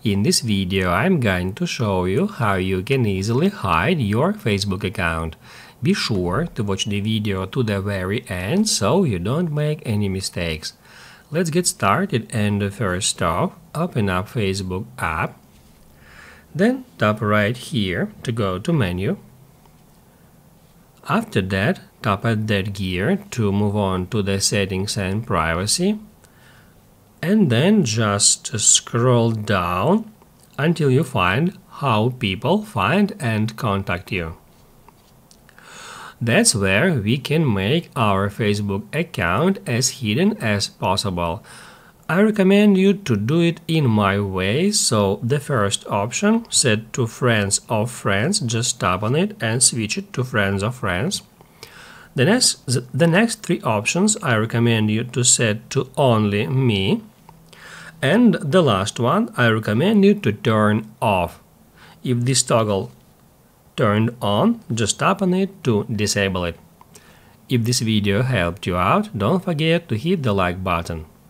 In this video, I'm going to show you how you can easily hide your Facebook account. Be sure to watch the video to the very end so you don't make any mistakes. Let's get started, and the first step, open up Facebook app. Then tap right here to go to menu. After that, tap at that gear to move on to the settings and privacy. And then just scroll down until you find how people find and contact you. That's where we can make our Facebook account as hidden as possible. I recommend you to do it in my way, so the first option, set to friends of friends, just tap on it and switch it to friends of friends. The next three options I recommend you to set to only me. And the last one I recommend you to turn off. If this toggle turned on, just tap on it to disable it. If this video helped you out, don't forget to hit the like button.